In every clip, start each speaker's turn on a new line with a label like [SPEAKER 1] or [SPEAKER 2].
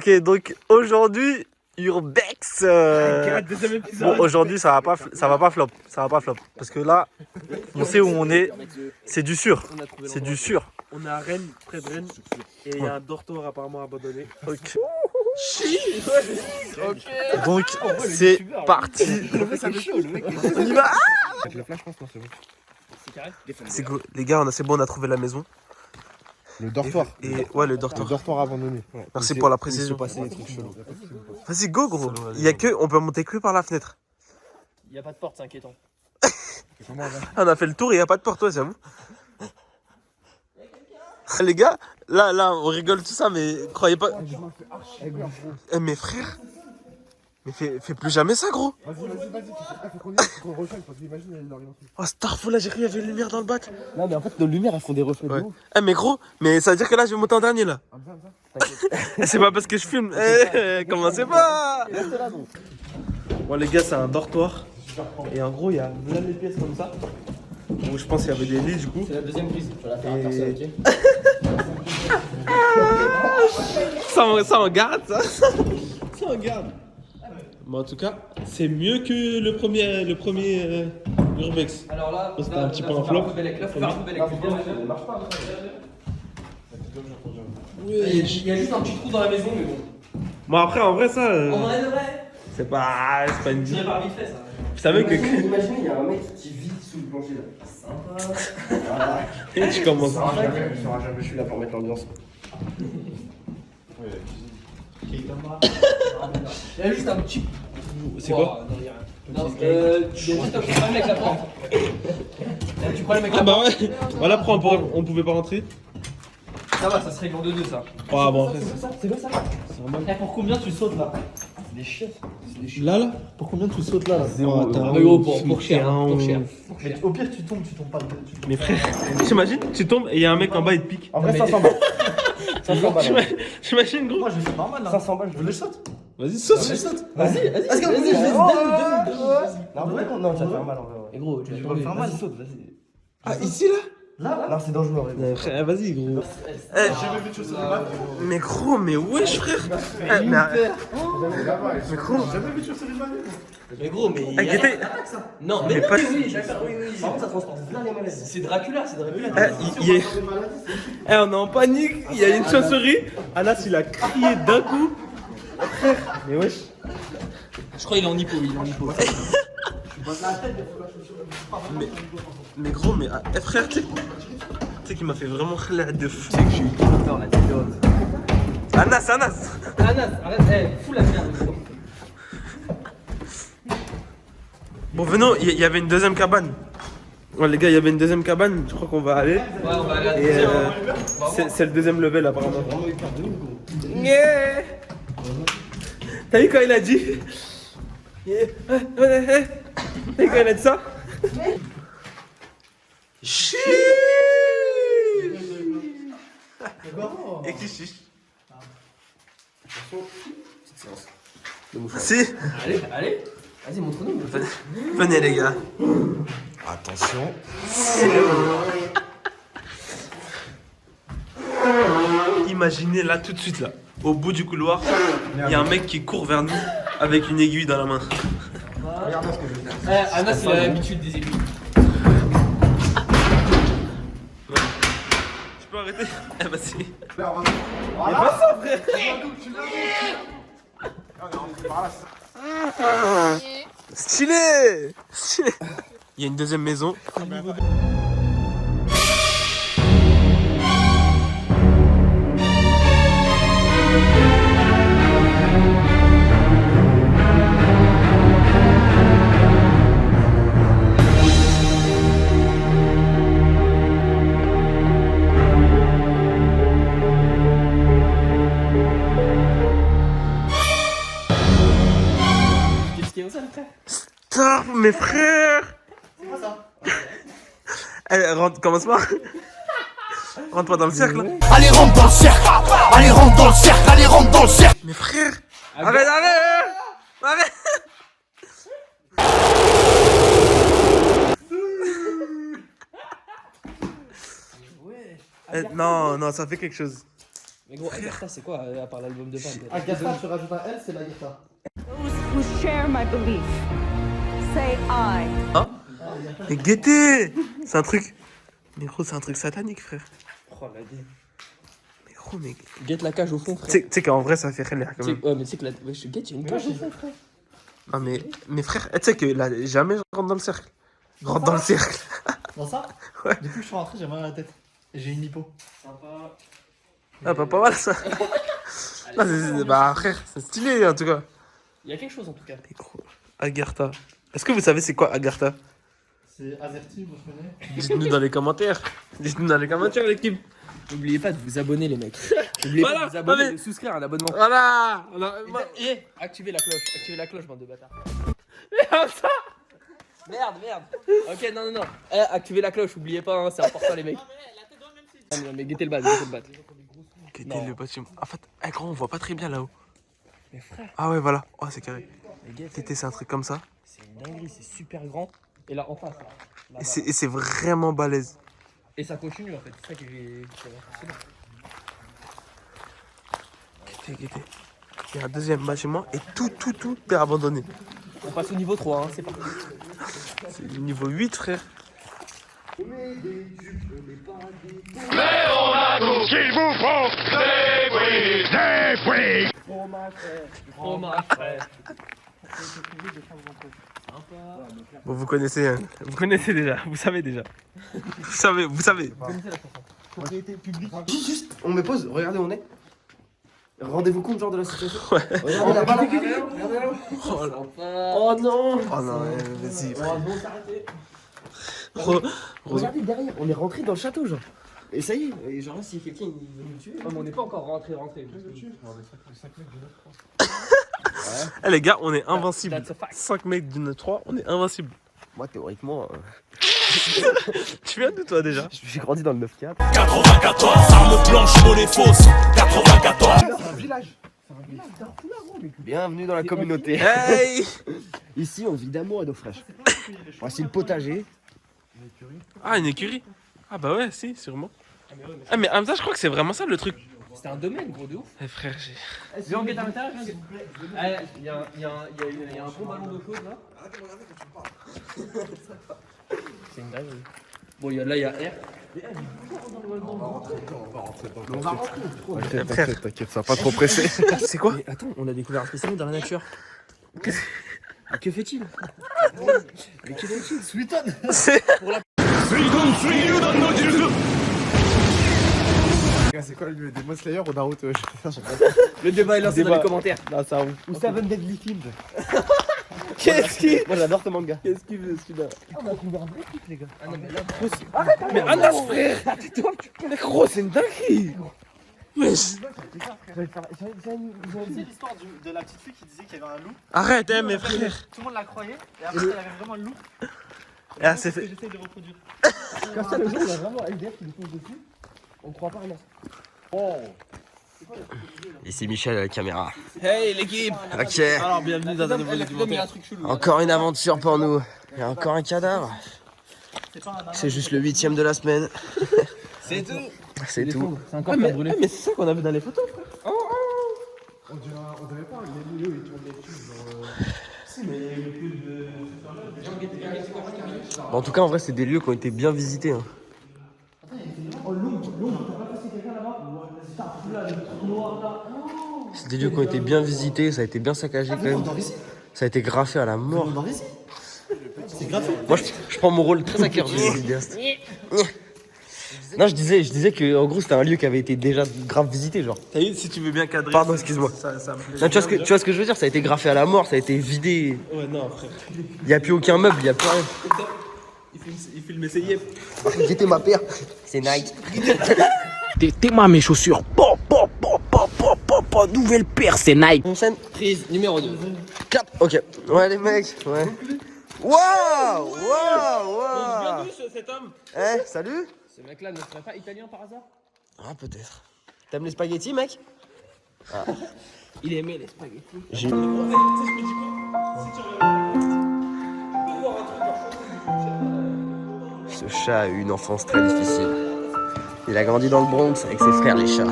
[SPEAKER 1] Ok, donc aujourd'hui, Urbex.
[SPEAKER 2] Deuxième épisode.
[SPEAKER 1] Bon, aujourd'hui, ça va pas flop. Ça va pas flop. Parce que là, on sait où on est. C'est du sûr. C'est du sûr.
[SPEAKER 2] On est à Rennes, près de Rennes. Et il y a un dortoir apparemment abandonné.
[SPEAKER 1] Ok. Donc, c'est parti. On y va.
[SPEAKER 3] Avec le flash, je pense, non, c'est bon.
[SPEAKER 1] C'est go. Les gars, c'est bon, on a trouvé la maison.
[SPEAKER 3] Le dortoir.
[SPEAKER 1] Et ouais, le
[SPEAKER 3] Le
[SPEAKER 1] dortoir.
[SPEAKER 3] dortoir abandonné. Ouais.
[SPEAKER 1] Merci pour la précision.
[SPEAKER 3] Passer des trucs chelous.
[SPEAKER 1] Vas-y, go, gros. On peut monter que par la fenêtre.
[SPEAKER 4] Il n'y a pas de porte, c'est inquiétant.
[SPEAKER 1] On a fait le tour et il n'y a pas de porte, ouais, j'avoue. Les gars, là, on rigole tout ça, mais croyez pas. Eh, mes frères, mais fais plus jamais ça, gros.
[SPEAKER 3] Vas-y. Faut qu'on rechauffe parce qu'imagine, il y a une orientation.
[SPEAKER 1] Oh, Starfall, là, j'ai cru qu'il y avait une lumière dans le bac.
[SPEAKER 3] Non, mais en fait, nos lumières, elles font des reflets
[SPEAKER 1] Ouais.
[SPEAKER 3] de ouf.
[SPEAKER 1] Eh, mais gros, mais ça veut dire que là, je vais monter en dernier, là. C'est pas parce que je filme. Commencez pas.
[SPEAKER 3] Reste là, non.
[SPEAKER 1] Bon, les gars, c'est un dortoir. Et en gros, il y a plein de pièces comme ça. Donc, je pense qu'il y avait des lits, du coup.
[SPEAKER 4] C'est la deuxième prise, tu vas la faire à personne, ok?
[SPEAKER 1] Ça on garde, ça on garde. Bon, en tout cas, c'est mieux que le premier Urbex.
[SPEAKER 4] Alors là,
[SPEAKER 1] C'était un petit peu un flop.
[SPEAKER 4] Là, faut faire un peu bel éclair. Il y a juste un petit trou dans la maison, mais bon.
[SPEAKER 1] Bon, après, en vrai, ça,
[SPEAKER 4] En vrai de vrai,
[SPEAKER 1] c'est pas une
[SPEAKER 4] tiré par vite fait ça.
[SPEAKER 1] Vous savez que
[SPEAKER 3] Imaginez, il y a un mec qui vit sous le plancher là.
[SPEAKER 4] Sympa.
[SPEAKER 1] et tu commences.
[SPEAKER 3] Il sera jamais, je suis là pour mettre l'ambiance.
[SPEAKER 4] Il y a juste un petit.
[SPEAKER 1] C'est quoi?
[SPEAKER 4] Non, il y a rien. Non, il y a juste un petit problème avec la porte. Il y a un petit problème avec
[SPEAKER 1] Ah
[SPEAKER 4] la
[SPEAKER 1] bah
[SPEAKER 4] porte.
[SPEAKER 1] ouais. Voilà, après, on pouvait pas rentrer.
[SPEAKER 4] Ça va, ça se règle en 2-2 ça.
[SPEAKER 1] Ah bon, après,
[SPEAKER 4] C'est quoi ça? Eh, pour combien tu sautes là? C'est des chiottes.
[SPEAKER 1] là.
[SPEAKER 4] Pour combien tu sautes là?
[SPEAKER 1] Oh, t'as
[SPEAKER 4] Mais gros, pour cher, hein, pour cher.
[SPEAKER 5] Mais au pire, tu tombes pas.
[SPEAKER 1] Mes frères, t'imagines, tu tombes et il y a un mec en bas, il te pique.
[SPEAKER 3] En vrai, 500 balles. 500 balles.
[SPEAKER 1] J'imagine, gros.
[SPEAKER 5] Moi, je vais faire normal là.
[SPEAKER 3] 500 balles, je
[SPEAKER 5] Je
[SPEAKER 3] veux
[SPEAKER 5] le
[SPEAKER 3] le
[SPEAKER 5] saute.
[SPEAKER 1] Vas-y, saute.
[SPEAKER 5] Vas-y.
[SPEAKER 3] Vas-y,
[SPEAKER 5] je
[SPEAKER 3] vas-y.
[SPEAKER 5] donne.
[SPEAKER 3] Non, mais non, tu vas te faire mal en vrai.
[SPEAKER 4] Et gros, tu
[SPEAKER 5] Je vais me faire mal.
[SPEAKER 3] Vas-y, saute, vas-y.
[SPEAKER 1] Ah, ici, là?
[SPEAKER 3] Non, c'est dangereux. en vrai.
[SPEAKER 1] Frère, vas-y, gros.
[SPEAKER 5] Jamais vu de choses de mal.
[SPEAKER 1] Mais gros, mais wesh, frère. Mais gros.
[SPEAKER 5] Jamais vu de choses de mal.
[SPEAKER 4] Mais gros, mais.
[SPEAKER 1] Inquiétez.
[SPEAKER 4] Non,
[SPEAKER 1] Mais
[SPEAKER 4] mais
[SPEAKER 1] pas-
[SPEAKER 4] oui, d'accord, oui.
[SPEAKER 3] Par contre, ça transporte plein les maladies.
[SPEAKER 4] C'est Dracula, c'est Dracula.
[SPEAKER 1] On est en panique, il y a une chausserie. Anas, il a crié d'un coup. Frère, mais wesh.
[SPEAKER 4] Je crois qu'il est en hypo,
[SPEAKER 1] Mais gros, mais frère, tu sais qu'il m'a fait vraiment khla de fou.
[SPEAKER 4] que j'ai eu peur là,
[SPEAKER 1] Anas.
[SPEAKER 4] Anas, arrête, fous la merde.
[SPEAKER 1] Bon, venons, il y avait une deuxième cabane. Ouais, les gars, il y avait une deuxième cabane, je crois qu'on va aller.
[SPEAKER 4] Ouais, on va aller à la
[SPEAKER 1] Et
[SPEAKER 4] deuxième.
[SPEAKER 1] c'est le deuxième level apparemment. Yeah. T'as vu quand il a dit yeah. T'as vu quand il a dit ça? Chiii. Et qui chiche? Si.
[SPEAKER 4] Allez, vas-y, montre-nous.
[SPEAKER 1] Venez les gars.
[SPEAKER 3] Attention.
[SPEAKER 1] Imaginez là tout de suite là, au bout du couloir, il y a un mec qui court vers nous avec une aiguille dans la main.
[SPEAKER 4] Anas, il a l'habitude des aiguilles.
[SPEAKER 1] Tu peux arrêter? Eh bah si. Stylé! Stylé! Il y a une deuxième maison.
[SPEAKER 4] Qu'est-ce qu'il y a au sol, frère?
[SPEAKER 1] Stop, mes frères!
[SPEAKER 5] C'est quoi ça?
[SPEAKER 1] Rentre, commence pas. Rentre pas dans le cercle.
[SPEAKER 6] Allez rentre dans le cercle. Allez rentre dans le cercle. Allez rentre dans le cercle.
[SPEAKER 1] Mes frères! Arrête! Arrête! Non, ça fait quelque chose.
[SPEAKER 4] Mais gros, Agatha, c'est quoi à part l'album de Pâques?
[SPEAKER 3] Agatha, tu rajoutes un L, c'est l'Agatha.
[SPEAKER 7] Those who share my belief, say I.
[SPEAKER 1] Mais guettez. C'est un truc. Mais gros, c'est un truc satanique, frère.
[SPEAKER 4] Oh la dé.
[SPEAKER 1] Mais gros, mais.
[SPEAKER 4] Guette la cage au fond, frère.
[SPEAKER 1] Tu sais qu'en vrai, ça fait rire quand même.
[SPEAKER 4] Ouais, mais tu sais que la. Ouais, je guette, il y a une cage au fond, frère.
[SPEAKER 1] Non, mais frère, tu sais que là, jamais je rentre dans le cercle. Je rentre dans le cercle.
[SPEAKER 5] Dans ça?
[SPEAKER 1] Ouais.
[SPEAKER 5] Depuis que je suis rentré, j'ai mal à la tête. Et j'ai une hypo.
[SPEAKER 4] Sympa.
[SPEAKER 1] Ah, pas mal ça. Non, bah, frère, c'est stylé en tout cas.
[SPEAKER 4] Il y a quelque chose en tout cas.
[SPEAKER 1] Mais gros, Agartha. Est-ce que vous savez c'est quoi Agartha?
[SPEAKER 5] C'est Azerty, moi je connais.
[SPEAKER 1] Dites-nous dans les commentaires. Dites-nous dans les commentaires, l'équipe.
[SPEAKER 4] N'oubliez pas de vous abonner, les mecs. N'oubliez
[SPEAKER 1] Voilà,
[SPEAKER 4] pas de vous abonner,
[SPEAKER 1] mais-
[SPEAKER 4] de souscrire à un abonnement.
[SPEAKER 1] Voilà.
[SPEAKER 4] Et activez la cloche, bande de bâtards.
[SPEAKER 1] Comme ça.
[SPEAKER 4] Merde. Ok, non. Activez la cloche, oubliez pas, hein, c'est important, les mecs. Non, mais guettez le bat.
[SPEAKER 1] Quittez le bâtiment. En fait, gros, on voit pas très bien là-haut.
[SPEAKER 4] Mais frère,
[SPEAKER 1] Ah ouais, voilà. Oh, c'est carré.
[SPEAKER 4] les gars,
[SPEAKER 1] Quitter, c'est un truc comme ça.
[SPEAKER 4] c'est une dinguerie, c'est super grand. Et là, en face, là.
[SPEAKER 1] Et c'est vraiment balèze.
[SPEAKER 4] Et ça continue en fait, c'est ça qui est impressionnant.
[SPEAKER 1] Quittez. Il y a un deuxième bâtiment et tout est abandonné.
[SPEAKER 4] On passe au niveau 3, hein, c'est parti.
[SPEAKER 1] C'est le niveau 8, frère.
[SPEAKER 6] S'il vous faut des fruits.
[SPEAKER 4] Fromage frais.
[SPEAKER 1] Bon, vous connaissez, hein. Vous connaissez déjà. Vous savez déjà. Vous savez.
[SPEAKER 3] Propriété publique. Juste, on me pose, regardez où on est. Rendez-vous compte genre de la situation.
[SPEAKER 1] Ouais.
[SPEAKER 3] Regardez là-bas là.
[SPEAKER 1] Oh non. Oh non, vas-y.
[SPEAKER 3] Regardez derrière, on est rentré dans le château genre. Et ça y est, et genre là si quelqu'un il veut nous tuer.
[SPEAKER 4] Oh, mais on n'est pas encore rentré.
[SPEAKER 1] Eh les gars, on est invincible.
[SPEAKER 4] That's a fact.
[SPEAKER 1] 5 mecs d'une 3, on est invincible.
[SPEAKER 3] Moi théoriquement,
[SPEAKER 1] Tu viens d'où toi déjà?
[SPEAKER 3] j'ai grandi dans le 9-4.
[SPEAKER 6] 94, arme blanche, monnaie fausse. 94.
[SPEAKER 3] C'est un village. Bienvenue dans la communauté.
[SPEAKER 1] Hey.
[SPEAKER 3] Ici on vit d'amour et d'eau fraîche. Voici le potager.
[SPEAKER 1] Ah, une écurie. Ah bah ouais, si, sûrement. Ah mais Hamza, je crois que c'est vraiment ça le truc.
[SPEAKER 4] C'était un domaine, gros, de ouf.
[SPEAKER 1] Eh frère, j'ai...
[SPEAKER 4] Viens, on guette à l'intérieur, s'il vous plaît. Il y a un gros ballon d'eau chaude là. C'est une dinguerie. Bon, là, il y a R.
[SPEAKER 1] Frère,
[SPEAKER 3] T'inquiète, ça va pas trop pressé.
[SPEAKER 1] c'est quoi?
[SPEAKER 4] Mais attends, on a découvert un spécimen dans la nature. Mais que fait-il? Mais que fait-il?
[SPEAKER 3] Sweeton. C'est quoi le Demon Slayer ou Naruto?
[SPEAKER 4] Le débat est lancé dans les commentaires.
[SPEAKER 1] Non, ça ouf.
[SPEAKER 3] Ou Seven Deadly Films.
[SPEAKER 1] Qu'est-ce qu'il...
[SPEAKER 3] Moi j'adore ce manga.
[SPEAKER 1] Qu'est-ce qu'il veut celui-là?
[SPEAKER 3] On a trouvé un vrai truc les gars.
[SPEAKER 4] Ah non, mais là,
[SPEAKER 1] Mais Anas, frère! Mais gros, c'est une dinguerie! Wesh!
[SPEAKER 5] C'est l'histoire de la petite fille qui disait qu'il y avait un loup.
[SPEAKER 1] Arrête, hein, mes frères!
[SPEAKER 5] Tout le monde la croyait. Et après, il y avait vraiment le loup.
[SPEAKER 1] Ah, c'est fait.
[SPEAKER 5] J'essaie de reproduire.
[SPEAKER 3] Comme ça le jour on a vraiment LDF qui nous fonce dessus. On croit pas vraiment.
[SPEAKER 8] Ici Michel à la caméra.
[SPEAKER 1] Hey l'équipe!
[SPEAKER 8] Ok,
[SPEAKER 1] Alors, bienvenue dans un nouveau
[SPEAKER 4] il y a
[SPEAKER 1] documentaire.
[SPEAKER 4] un truc chelou.
[SPEAKER 8] encore une aventure pour nous. Il y a encore un cadavre. C'est juste le 8ème de la semaine.
[SPEAKER 1] C'est tout!
[SPEAKER 8] C'est tout.
[SPEAKER 4] C'est un corps qui a brûlé.
[SPEAKER 1] mais c'est ça qu'on a vu dans les photos, frère!
[SPEAKER 3] On dirait pas les milieux et tournent des films.
[SPEAKER 8] Bon, en tout cas, en vrai, c'est des lieux qui ont été bien visités. Hein. C'est des lieux qui ont été bien visités, ça a été bien saccagé quand même. Ça a été graffé à la mort. Moi, je prends mon rôle très à cœur de vidéaste. Non, je disais que en gros c'était un lieu qui avait été déjà grave visité, genre.
[SPEAKER 1] T'as vu, si tu veux bien cadrer.
[SPEAKER 8] Pardon, excuse-moi.
[SPEAKER 1] Ça me plaît.
[SPEAKER 8] Non, tu vois ce que je veux dire, ça a été graffé à la mort, ça a été vidé.
[SPEAKER 1] Ouais, non, frère.
[SPEAKER 8] Il n'y a plus aucun meuble, il n'y a plus rien.
[SPEAKER 1] Il filme ses yeux.
[SPEAKER 8] J'étais ma paire. C'est Nike.
[SPEAKER 9] T'es-moi mes chaussures. Nouvelle paire, c'est Nike.
[SPEAKER 8] On scène.
[SPEAKER 4] Prise numéro 2.
[SPEAKER 8] Clap. Ok. Ouais, les mecs. Ouais. Waouh. Waouh.
[SPEAKER 1] cet homme?
[SPEAKER 8] Eh, salut.
[SPEAKER 4] Ce mec-là ne serait pas italien par hasard?
[SPEAKER 8] Ah, peut-être. T'aimes les spaghettis, mec?
[SPEAKER 4] Il aimait les spaghettis.
[SPEAKER 8] J'ai. Ce chat a eu une enfance très difficile. Il a grandi dans le Bronx avec ses frères les chats.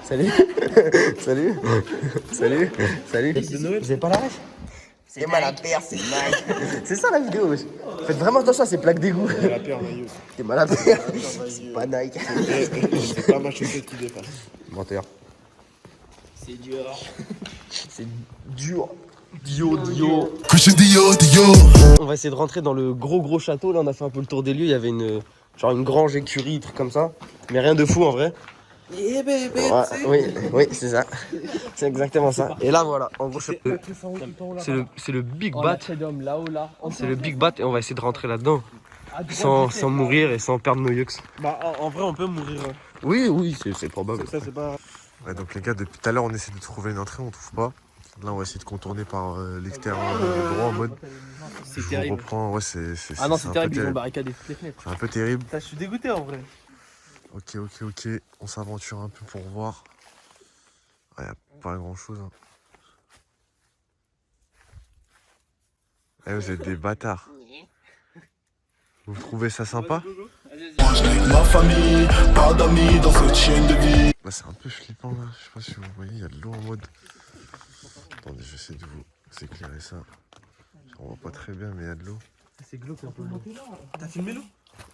[SPEAKER 3] Salut. Salut. Salut. Salut. Vous avez pas la ref? C'est mal à perdre, c'est Nike. C'est ça la vidéo, wesh. Faites vraiment attention à ces plaques d'égout.
[SPEAKER 10] T'es la paire maillot.
[SPEAKER 3] T'es mal à perdre. C'est pas Nike.
[SPEAKER 10] C'est pas ma chaussette qui dépasse.
[SPEAKER 3] Menteur.
[SPEAKER 4] C'est dur.
[SPEAKER 3] C'est dur. Dio.
[SPEAKER 6] Christian Dio.
[SPEAKER 3] On va essayer de rentrer dans le gros château. Là, on a fait un peu le tour des lieux. Il y avait une grange, écurie, truc comme ça. Mais rien de fou en vrai. Oui, c'est ça. C'est exactement ça. Et là, voilà. En gros, c'est le Big Bat. C'est le Big Bat et on va essayer de rentrer là-dedans. Sans mourir et sans perdre nos yeux.
[SPEAKER 2] Bah, en vrai, on peut mourir.
[SPEAKER 3] Oui, c'est probable.
[SPEAKER 2] Ça, c'est pas.
[SPEAKER 10] Ouais, donc les gars, depuis tout à l'heure, on essaie de trouver une entrée, on trouve pas. Là, on va essayer de contourner par l'extérieur droit en mode.
[SPEAKER 4] C'est
[SPEAKER 10] Je
[SPEAKER 4] terrible.
[SPEAKER 10] reprends, ouais, c'est.
[SPEAKER 4] Ah non,
[SPEAKER 10] c'est
[SPEAKER 4] c'est
[SPEAKER 10] un peu
[SPEAKER 4] terrible, ils ont barricadé toutes les fenêtres.
[SPEAKER 10] C'est un peu terrible.
[SPEAKER 2] Je suis dégoûté en vrai.
[SPEAKER 10] Ok. On s'aventure un peu pour voir. Ouais, y a pas grand chose. Hein. Eh, vous êtes des bâtards. Vous trouvez ça sympa?
[SPEAKER 6] Ma famille, pas d'amis dans cette chaîne de vie.
[SPEAKER 10] Bah, c'est un peu flippant là. Je sais pas si vous voyez, il y a de l'eau en mode. Attendez, je vais essayer de vous éclairer ça. On voit pas très bien, mais il y a de l'eau.
[SPEAKER 2] C'est glauque un peu. T'as filmé l'eau?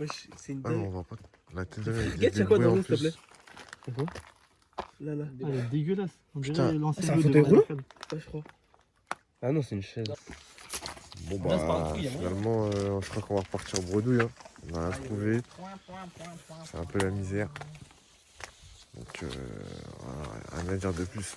[SPEAKER 2] Wesh, c'est une
[SPEAKER 10] Ah non,
[SPEAKER 2] dingue.
[SPEAKER 10] on voit pas. La tête de il y a
[SPEAKER 4] Regarde,
[SPEAKER 10] des
[SPEAKER 4] c'est quoi
[SPEAKER 10] bruits
[SPEAKER 4] dans
[SPEAKER 10] en
[SPEAKER 4] l'eau, s'il te
[SPEAKER 10] plus.
[SPEAKER 4] plaît?
[SPEAKER 2] Là.
[SPEAKER 5] Elle est dégueulasse. On
[SPEAKER 10] Putain.
[SPEAKER 5] dirait l'ancienne
[SPEAKER 4] C'est un
[SPEAKER 5] eau de
[SPEAKER 4] fauteuil roulant
[SPEAKER 5] Barricade.
[SPEAKER 4] Ouais, je crois.
[SPEAKER 3] Ah non, c'est une chaise.
[SPEAKER 10] Bon
[SPEAKER 4] Là, c'est pas un
[SPEAKER 10] bah,
[SPEAKER 4] coup, il y a moyen.
[SPEAKER 10] finalement, je crois qu'on va repartir en bredouille. Hein. On a rien trouvé. C'est un peu la misère. Donc, voilà, rien à dire de plus.